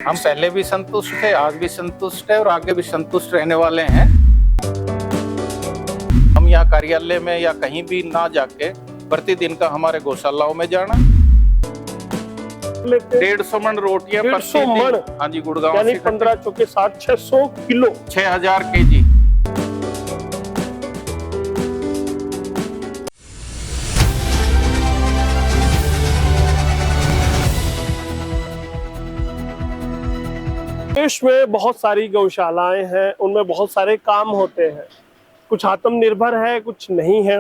हम पहले भी संतुष्ट थे, आज भी संतुष्ट है और आगे भी संतुष्ट रहने वाले हैं। हम यहाँ कार्यालय में या कहीं भी ना जाके प्रतिदिन का हमारे गौशालाओं में जाना। 150 मन रोटियां 150 मन, हाँ जी, गुड़गांव यानी से 15 चौके 60, 600 किलो, 6000 केजी। देश में बहुत सारी गौशालाएं हैं, उनमें बहुत सारे काम होते हैं, कुछ आत्मनिर्भर है, कुछ नहीं है।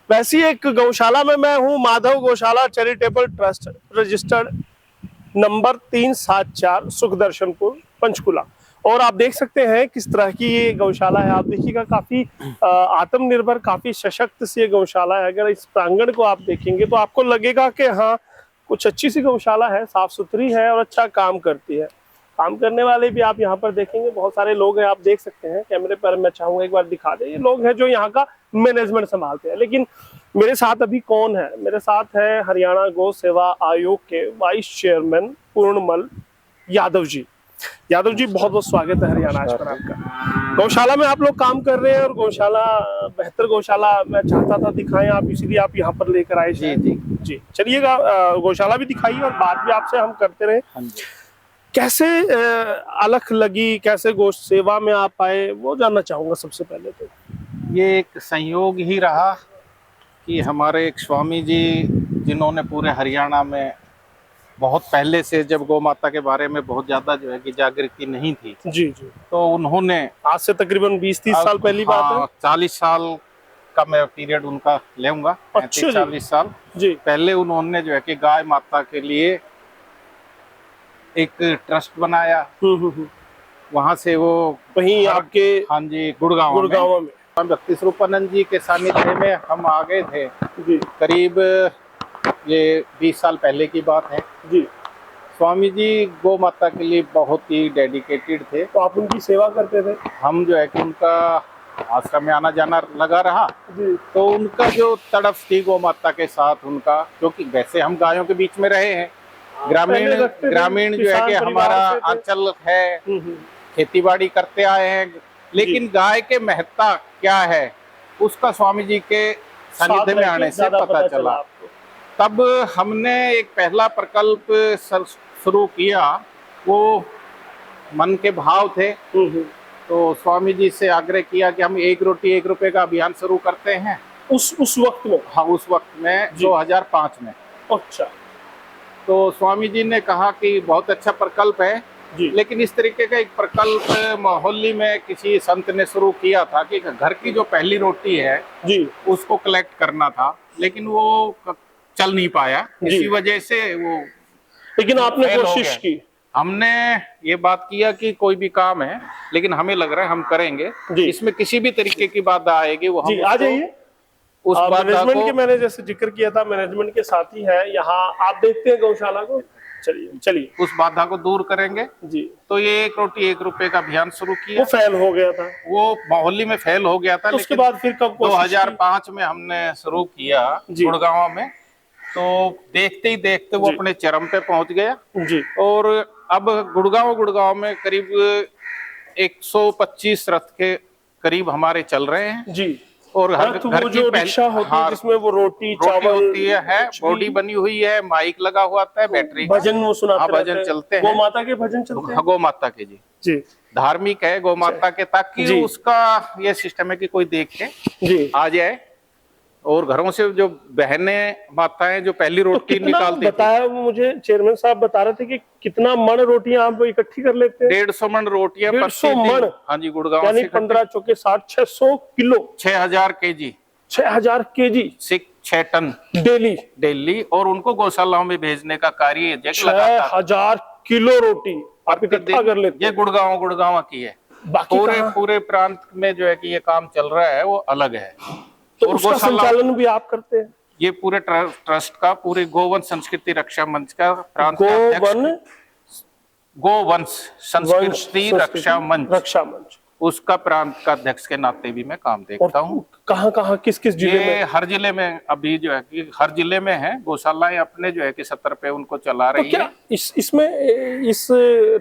वैसी एक गौशाला में मैं हूं, Madhav Gaushala charitable trust, registered number 374, Sukhdarshanpur, Panchkula. और आप देख सकते हैं किस तरह की ये गौशाला है। आप देखिएगा, काफी आत्मनिर्भर, काफी सशक्त सी ये गौशाला है। अगर इस प्रांगण को आप देखेंगे तो आपको लगेगा कि हाँ, कुछ अच्छी सी गौशाला है, साफ सुथरी है और अच्छा काम करती है। काम करने वाले भी आप यहाँ पर देखेंगे, बहुत सारे लोग हैं, आप देख सकते हैं। कैमरे पर मैं चाहूंगा एक बार दिखा दे। ये लोग हैं जो यहाँ का मैनेजमेंट संभालते हैं। लेकिन मेरे साथ अभी कौन है? मेरे साथ है हरियाणा गौ सेवा आयोग के वाइस चेयरमैन पूर्णमल यादव जी। यादव जी, बहुत बहुत स्वागत है हरियाणा आज पर आपका। गौशाला में आप लोग काम कर रहे हैं और गौशाला, बेहतर गौशाला मैं चाहता था दिखाएं आप, इसीलिए आप यहाँ पर लेकर आए। जी जी जी, चलिएगा, गौशाला भी दिखाइए और बात भी आपसे हम करते रहे। कैसे अलख लगी, कैसे गौ सेवा में आप आए, वो जानना चाहूंगा सबसे पहले तो। ये एक संयोग ही रहा कि हमारे एक स्वामी जी, जिन्होंने पूरे हरियाणा में बहुत पहले से, जब गौ माता के बारे में बहुत ज्यादा जो है कि जागृति नहीं थी, जी जी, तो उन्होंने आज से तकरीबन 20-30 साल पहली बात है। 40 साल का मैं पीरियड उनका लेऊंगा, 35-40 साल जी। पहले उन्होंने जो है कि गाय माता के लिए एक ट्रस्ट बनाया। वहां से वो वहीं आपके, हाँ जी, गुड़गांव में हम भक्ति स्वरूपानंद जी के सानिध्य में हम आ गए थे जी। करीब ये 20 साल पहले की बात है जी। स्वामी जी गौ माता के लिए बहुत ही डेडिकेटेड थे। तो आप उनकी सेवा करते थे? हम जो है कि उनका आश्रम में आना जाना लगा रहा जी। तो उनका जो तड़प थी गौ माता के साथ उनका, क्योंकि वैसे हम गायों के बीच में रहे हैं, ग्रामीण जो है कि हमारा अंचल है, खेती बाड़ी करते आए हैं, लेकिन गाय के महत्ता क्या है उसका स्वामी जी के सानिध्य में आने से पता चला। तब हमने एक पहला प्रकल्प शुरू किया, वो मन के भाव थे। तो स्वामी जी से आग्रह किया कि हम 1 रोटी 1 रुपए का अभियान शुरू करते हैं। उस वक्त में? हाँ, उस वक्त में 2005 में। अच्छा। तो स्वामी जी ने कहा कि बहुत अच्छा प्रकल्प है, लेकिन इस तरीके का एक प्रकल्प मोहल्ली में किसी संत ने शुरू किया था कि घर की जो पहली रोटी है जी, उसको कलेक्ट करना था, लेकिन वो चल नहीं पाया। इसी वजह से वो, लेकिन आपने कोशिश की। हमने ये बात किया कि कोई भी काम है, लेकिन हमें लग रहा है हम करेंगे, इसमें किसी भी तरीके की बाधा आएगी वो हम आ जाइए। उस मैनेजमेंट के, मैंने जैसे जिक्र किया था, मैनेजमेंट के साथ ही है यहाँ, आप देखते हैं गौशाला को। चलिए उस बाधा को दूर करेंगे जी। तो ये 1 रोटी 1 रुपए का अभियान शुरू किया। वो फेल हो गया था, वो मोहल्ली में फेल हो गया था। तो उसके बाद फिर कब 2005 में हमने शुरू किया गुड़गांव में, तो देखते ही देखते वो अपने चरम पे पहुंच गया जी। और अब गुड़गांव में करीब 125 रथ के करीब हमारे चल रहे हैं जी। और घर जो रिक्शा होती है जिसमें वो रोटी चावल होती है, बॉडी बनी हुई है, माइक लगा हुआ होता है, बैटरी, भजन वो सुनाते, भजन चलते हैं, गौ माता के भजन चलते हैं, गौ माता के जी धार्मिक है गौ माता के, ताकि उसका ये सिस्टम है कि कोई देख के आ जाए। और घरों से जो बहनें माताएं जो पहली रोटी निकालती, बताया मुझे चेयरमैन साहब बता रहे थे कि कितना मन रोटियां आप इकट्ठी कर लेते हैं? 150 मन रोटियां 150 मन, हाँ जी, गुड़गांव यानी 15 चौके 60, 600 kilo, 6000 KG, 6000 KG, 6 ton daily. और उनको गौशालाओं में भेजने का कार्य 6000 किलो रोटी आप इकट्ठा कर लेते हैं। ये गुड़गांव की है। पूरे प्रांत में जो है कि ये काम चल रहा है वो अलग है। तो उसका संचालन भी आप करते हैं? ये पूरे ट्रस्ट का, पूरे गोवंश संस्कृति रक्षा मंच का प्रांत गोवंश संस्कृति रक्षा मंच उसका प्रांत का अध्यक्ष के नाते भी मैं काम देखता हूँ। कहाँ कहाँ किस किस जिले ये में? हर जिले में अभी जो है कि हर जिले में है गौशालाएं अपने जो है कि सत्तर पे उनको चला तो रही क्या है। इस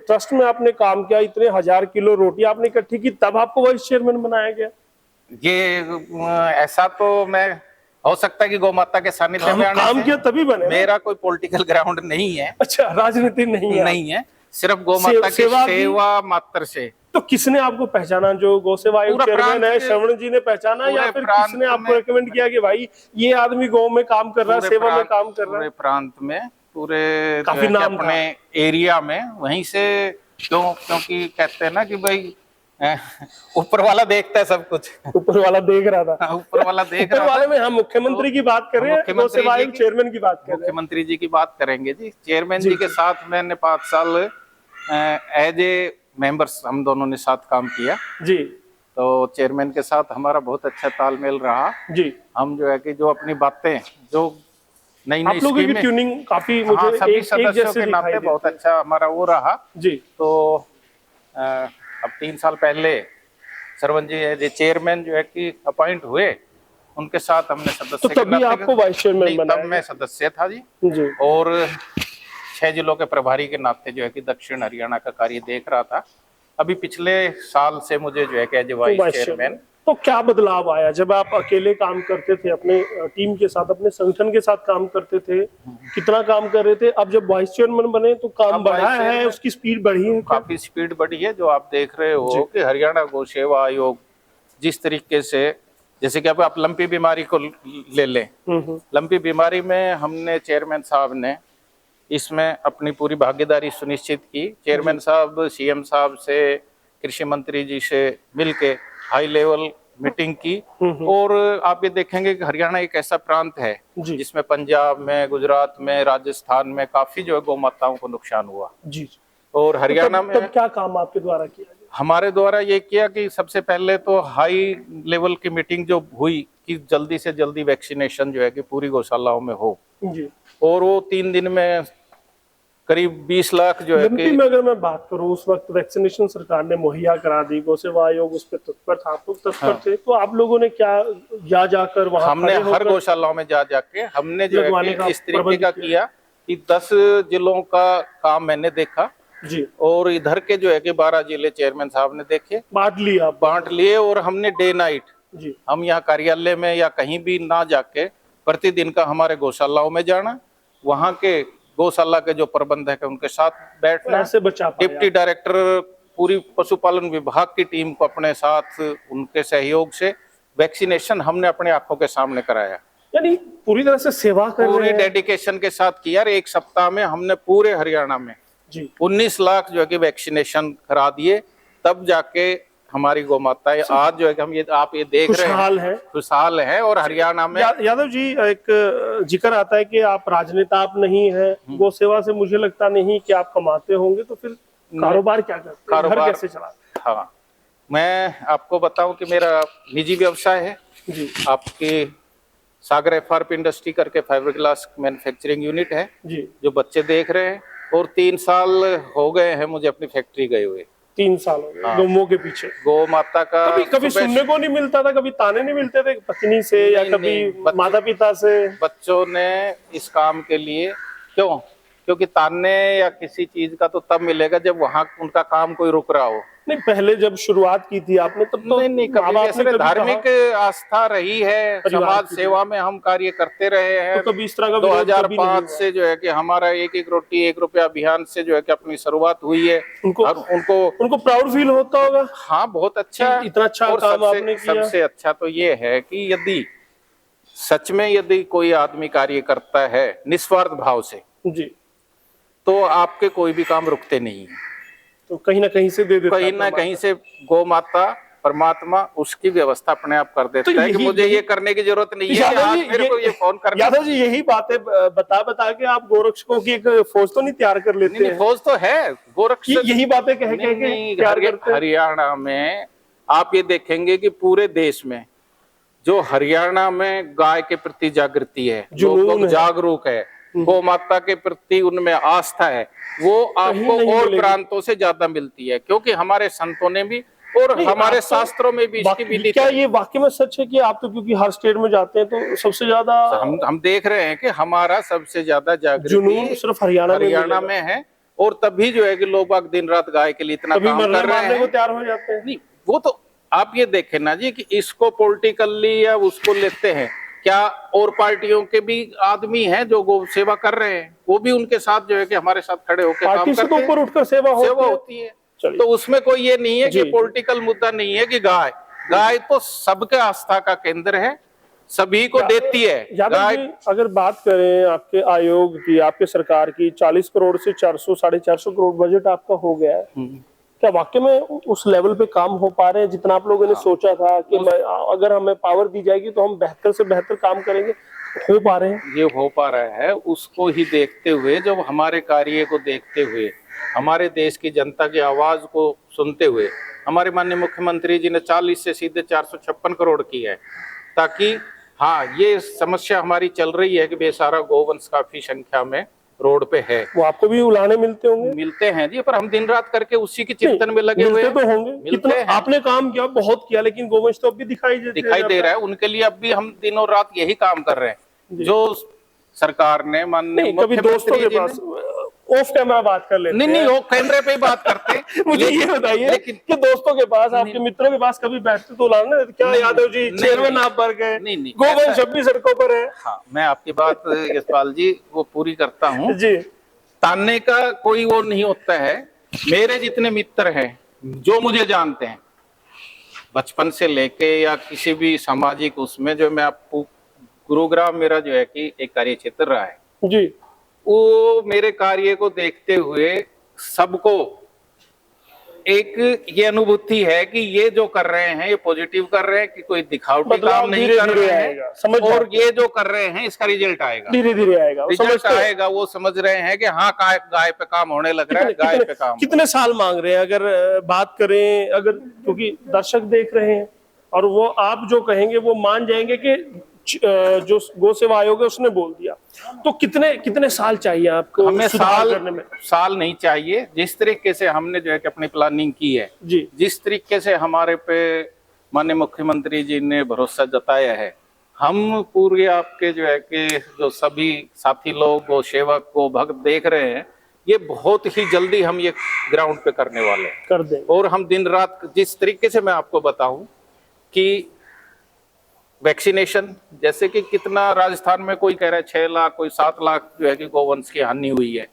ट्रस्ट में आपने काम किया, इतने 1000 किलो रोटी आपने इकट्ठी की, तब आपको वाइस चेयरमैन बनाया गया? ये ऐसा तो मैं हो सकता है कि गौ माता के सानिध्य में आने काम से, किया तभी बने ना? मेरा कोई पॉलिटिकल ग्राउंड नहीं है। अच्छा, राजनीति नहीं है? नहीं है, सिर्फ गौ माता की सेवा मात्र से। तो किसने आपको पहचाना? जो गौ सेवा आयोग चेयरमैन है श्रवण जी ने पहचाना, या फिर किसने आपको रिकमेंड किया कि भाई ये आदमी गौ में काम कर रहा है, सेवा में काम कर रहा है? पूरे प्रांत में, पूरे काफी नाम अपने एरिया में, वहीं से क्योंकि कहते हैं ना कि भाई ऊपर वाला देखता है सब कुछ। ऊपर वाला देख रहा था। ऊपर वाला देख रहा था। ऊपर वाले में हम मुख्यमंत्री की बात कर रहे हैं, गौ सेवा आयोग चेयरमैन की बात कर रहे हैं। मुख्यमंत्री जी की बात करेंगे जी। चेयरमैन जी के साथ मैंने 5 साल एज ए मेंबर्स हम दोनों ने साथ काम किया जी। तो चेयरमैन के साथ हमारा बहुत अच्छा तालमेल रहा जी। हम जो है कि जो अपनी बातें जो नई आप लोगों की ट्यूनिंग काफी मुझे सभी सदस्यों के नाते बहुत अच्छा हमारा वो रहा जी। तो अब 3 साल पहले सरवन जी चेयरमैन जो है कि अपॉइंट हुए, उनके साथ हमने सदस्य तो तभी आपको वाइस चेयरमैन बनाया? तब मैं सदस्य था जी। और 6 जिलों के प्रभारी के नाते जो है कि दक्षिण हरियाणा का कार्य देख रहा था। अभी पिछले साल से मुझे जो है कि एज वाइस चेयरमैन। तो क्या बदलाव आया जब आप अकेले काम करते थे, अपने टीम के साथ, अपने संगठन के साथ काम करते थे, कितना काम कर रहे थे? अब जब वाइस चेयरमैन बने तो काम बढ़ा है, उसकी स्पीड बढ़ी है? काफी स्पीड बढ़ी है। जो आप देख रहे हो कि हरियाणा गौ सेवा आयोग जिस तरीके से, जैसे कि अब आप लंपी बीमारी को ले लें, लंपी बीमारी में हमने चेयरमैन साहब ने इसमें अपनी पूरी भागीदारी सुनिश्चित की। चेयरमैन साहब सीएम साहब से, कृषि मंत्री जी से मिलके हाई लेवल मीटिंग की। और आप ये देखेंगे कि हरियाणा एक ऐसा प्रांत है जिसमें पंजाब में, गुजरात में, राजस्थान में काफी जो है गौ माताओं को नुकसान हुआ जी। और हरियाणा में तब क्या काम आपके द्वारा किया गया? हमारे द्वारा ये किया कि सबसे पहले तो हाई लेवल की मीटिंग जो हुई कि जल्दी से जल्दी वैक्सीनेशन जो है कि पूरी गौशालाओं में हो जी। और वो 3 दिन में करीब 20 लाख जो है कि, में अगर मैं बात करूं, उस वक्त वैक्सीनेशन सरकार ने मुहैया करा दी, गौ सेवा आयोग उस पर तत्पर था, आप लोग तत्पर थे, तो आप लोगों ने क्या जाकर वहां हमने हर गौशालाओं में जाके हमने जो है कि इस तरीके का किया कि 10 जिलों का काम मैंने देखा जी। और इधर के जो है कि 12 जिले चेयरमैन साहब ने देखे, बांट लिए। और हमने डे नाइट जी, हम यहाँ कार्यालय में या कहीं भी ना जाके प्रतिदिन का हमारे गौशालाओं में जाना, वहाँ के गौशाला के जो प्रबंधक है उनके साथ बैठना, डिप्टी डायरेक्टर पूरी पशुपालन विभाग की टीम को अपने साथ, उनके सहयोग से वैक्सीनेशन हमने अपने आंखों के सामने कराया। यानी पूरी तरह से सेवा कर रहे हैं, पूरी डेडिकेशन के साथ किया। 1 सप्ताह में हमने पूरे हरियाणा में 19 लाख जो है कि वैक्सीनेशन करा दिए, तब जाके हमारी गौ माताएं आज जो है कि हम ये आप ये देख रहे हैं खुशहाल है। और हरियाणा में यादव जी एक जिक्र आता है कि आप राजनेता आप नहीं हैं, गौ सेवा से मुझे लगता नहीं कि आप कमाते होंगे, तो फिर कारोबार क्या करते हैं, कारोबार कैसे चलाते? हाँ, मैं आपको बताऊं कि मेरा निजी व्यवसाय है जी। आपकी सागर एफआरपी इंडस्ट्री करके फाइबरग्लास मैन्युफैक्चरिंग यूनिट है जी, जो बच्चे देख रहे हैं। और 3 साल हो गए हैं मुझे अपनी फैक्ट्री गए हुए। 3 साल हो गए गौ के पीछे। गौ माता का कभी सुनने को नहीं मिलता था, कभी ताने नहीं मिलते थे पत्नी से या कभी माता पिता से? बच्चों ने इस काम के लिए क्योंकि ताने या किसी चीज का तो तब मिलेगा जब वहाँ उनका काम कोई रुक रहा हो। नहीं, पहले जब शुरुआत की थी आपने तब तो नहीं कभी धार्मिक आस्था रही है, समाज सेवा में हम कार्य करते रहे हैं। तो कभी इस तरह का 2005 से जो है कि हमारा एक रोटी 1 रुपया अभियान से जो है कि अपनी शुरुआत हुई है। उनको प्राउड फील होता होगा? हाँ, बहुत अच्छा, इतना अच्छा काम आपने किया। सबसे अच्छा तो ये है कि यदि सच में यदि कोई आदमी कार्य करता है निस्वार्थ भाव से जी, तो आपके कोई भी काम रुकते नहीं है। तो कहीं ना कहीं से दे देता, कहीं ना कहीं से गौ माता परमात्मा उसकी व्यवस्था अपने आप कर देता है कि मुझे ये करने की जरूरत नहीं है कि आज मेरे को ये फोन करना। यादव जी, यही बातें बता के आप गोरक्षकों की एक फौज तो नहीं तैयार कर लेते हैं? फौज तो है गोरक्ष, यही बातें कह के हरियाणा में आप ये देखेंगे कि पूरे देश में जो हरियाणा में गाय के प्रति जागृति है, लोग जागरूक है, गौ माता के प्रति उनमें आस्था है, वो आपको और प्रांतों से ज्यादा मिलती है। क्योंकि हमारे संतों ने भी और नहीं, हमारे आप तो शास्त्रों में भी इसकी विधि क्या ये वाकई में सच है कि आप तो क्योंकि हर स्टेट में जाते हैं तो सबसे ज्यादा हम देख रहे हैं कि हमारा सबसे ज्यादा जुनून जागृति सिर्फ हरियाणा हरियाणा में में है, और तभी जो है कि लोग बाग दिन रात गाय के लिए इतना कभी काम मरने कर रहे मारने को हैं। तैयार हो जाते हैं। नहीं, वो तो आप ये देखें ना जी कि इसको पॉलिटिकली या उसको लेते हैं क्या, और पार्टियों के भी आदमी हैं जो गौ सेवा कर रहे हैं, वो भी उनके साथ जो है कि हमारे साथ खड़े होकर काम पार्टी से तो करते ऊपर हैं, उठकर सेवा होती है। चलिए। तो उसमें कोई ये नहीं है कि जी। पॉलिटिकल मुद्दा नहीं है कि गाय तो सबके आस्था का केंद्र है, सभी को देती है यादव गाय। जी, अगर बात करें आपके आयोग की, आपके सरकार की, 40 करोड़ से 400 साढ़े 400 करोड़ बजट आपका हो गया है, क्या वाकई में उस लेवल पे काम हो पा रहे हैं जितना आप लोगों ने सोचा था कि अगर हमें पावर दी जाएगी तो हम बेहतर से बेहतर काम करेंगे, हो पा रहे हैं? ये हो पा रहा है उसको ही देखते हुए, जब हमारे कार्य को देखते हुए, हमारे देश की जनता की आवाज को सुनते हुए हमारे माननीय मुख्यमंत्री जी ने 40 से सीधे 456 करोड़ की है, ताकि हाँ ये समस्या हमारी चल रही है कि बेसहारा गोवंश काफी संख्या में रोड पे है। वो आपको भी उलाहने मिलते होंगे? मिलते हैं जी, पर हम दिन रात करके उसी के चिंतन में लगे हुए तो होंगे। कितना आपने काम किया, बहुत किया, लेकिन गोवंश तो अब भी दिखाई दे रहा है। उनके लिए अब भी हम दिनों रात यही काम कर रहे हैं जो सरकार ने माननीय दोस्तों के पास ऑफ कैमरा बात कर लेते हैं। नहीं ऑफ कैमरे पे ही बात करते हैं। मुझे ये बताइए कि दोस्तों के पास, आपके मित्रों के पास कभी बैठते तो लाना क्या यादव जी चेयरमैन आप बन गए, गोवंश अब भी सड़कों पर है? हाँ, मैं आपकी बात यशपाल जी वो पूरी करता हूँ जी। तानने का कोई वो नहीं होता है। मेरे जितने मित्र हैं जो मुझे जानते हैं बचपन से लेके या किसी भी सामाजिक उसमें, जो मैं आपको गुरुग्राम मेरा जो है कि एक कार्य क्षेत्र रहा है जी, वो मेरे कार्य को देखते हुए सबको एक ये अनुभूति है कि ये जो कर रहे हैं ये पॉजिटिव कर रहे हैं, कि कोई दिखावटी काम नहीं कर रहे हैं, और ये जो कर रहे हैं इसका रिजल्ट आएगा, धीरे धीरे आएगा, रिजल्ट आएगा। वो समझ रहे हैं कि हाँ गाय पे काम होने लग रहा है, गाय पे काम। कितने साल मांग रहे हैं अगर बात करें, अगर क्योंकि दर्शक देख रहे हैं और वो आप जो कहेंगे वो मान जाएंगे कि जो गौ सेवा आयोग है उसने बोल दिया, तो कितने साल चाहिए आपको? हमें साल नहीं चाहिए। जिस तरीके से हमने जो है कि अपनी प्लानिंग की है जी, जिस तरीके से हमारे पे माननीय मुख्यमंत्री जी ने भरोसा जताया है, हम पूरे आपके जो है कि जो सभी साथी लोग गौ सेवक गौ भक्त देख रहे हैं, ये बहुत ही जल्दी हम ये ग्राउंड पे करने वाले कर दें। और हम दिन रात जिस तरीके से मैं आपको बताऊं कि वैक्सीनेशन, जैसे कि कितना राजस्थान में कोई कह रहा है 6 लाख, कोई 7 लाख जो है कि गोवंश की हानि हुई है,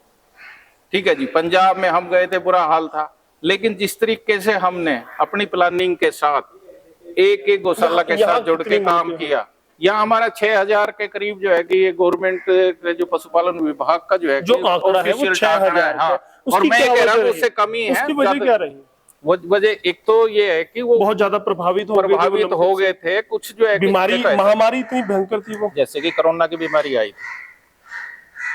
ठीक है जी। पंजाब में हम गए थे, बुरा हाल था, लेकिन जिस तरीके से हमने अपनी प्लानिंग के साथ एक गौशाला के साथ जुड़ के काम किया, यहाँ हमारा 6000 के करीब जो है कि ये गवर्नमेंट जो पशुपालन विभाग का जो है जो आंकड़ा है वो 6000 हाँ, और मैं कह रहा हूँ उससे कमी है। उसकी वजह क्या रही? वो वजह एक तो ये है कि वो बहुत ज्यादा प्रभावित हो गए थे। कुछ जो है बीमारी, महामारी इतनी भयंकर थी वो, जैसे कि कोरोना की बीमारी आई थी।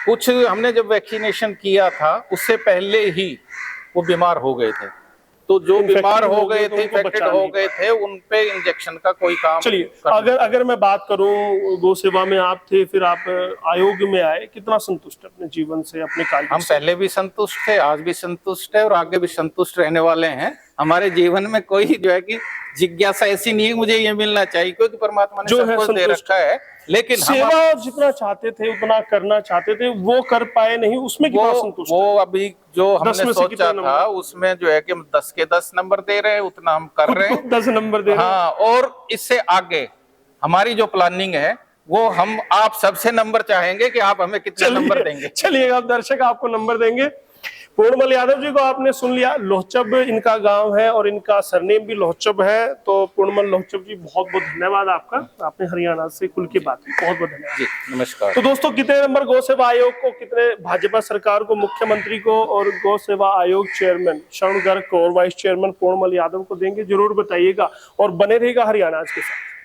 कुछ हमने जब वैक्सीनेशन किया था उससे पहले ही वो बीमार हो गए थे, तो जो बीमार हो गए थे, इन्फेक्टेड हो गए थे, उन पे इंजेक्शन का कोई काम। चलिए, अगर मैं बात करूं गौ सेवा में आप थे, फिर आप आयोग में आए, कितना संतुष्ट अपने जीवन से, अपने कार्य? हम पहले भी संतुष्ट थे, आज भी संतुष्ट है और आगे भी संतुष्ट रहने वाले हैं। हमारे जीवन में कोई जो है कि जिज्ञासा ऐसी नहीं है मुझे ये मिलना चाहिए, क्योंकि परमात्मा ने सब कुछ दे रखा है। लेकिन सेवा जितना चाहते थे उतना करना चाहते थे, वो कर पाए नहीं, उसमें कितना संतुष्ट? वो अभी जो हमने सोचा था उसमें जो है कि हम 10 के 10 नंबर दे रहे हैं, उतना हम कर रहे हैं। 10 नंबर दे रहे हैं। हाँ, और इससे आगे हमारी जो प्लानिंग है वो हम आप सबसे नंबर चाहेंगे कि आप हमें कितने नंबर देंगे। चलिए, अब दर्शक आपको नंबर देंगे। पूर्णमल यादव जी को आपने सुन लिया, लोहचब इनका गांव है और इनका सरनेम भी लोहचब है। तो पूर्णमल लोहचब जी, बहुत बहुत धन्यवाद आपका, आपने हरियाणा से खुल के बात की, बहुत बहुत धन्यवाद जी, नमस्कार। तो दोस्तों, कितने नंबर गौ सेवा आयोग को, कितने भाजपा सरकार को, मुख्यमंत्री को और गौ सेवा आयोग चेयरमैन शरण गर्ग को और वाइस चेयरमैन पूर्णमल यादव को देंगे, जरूर बताइएगा और बने रहेगा हरियाणा आज के साथ।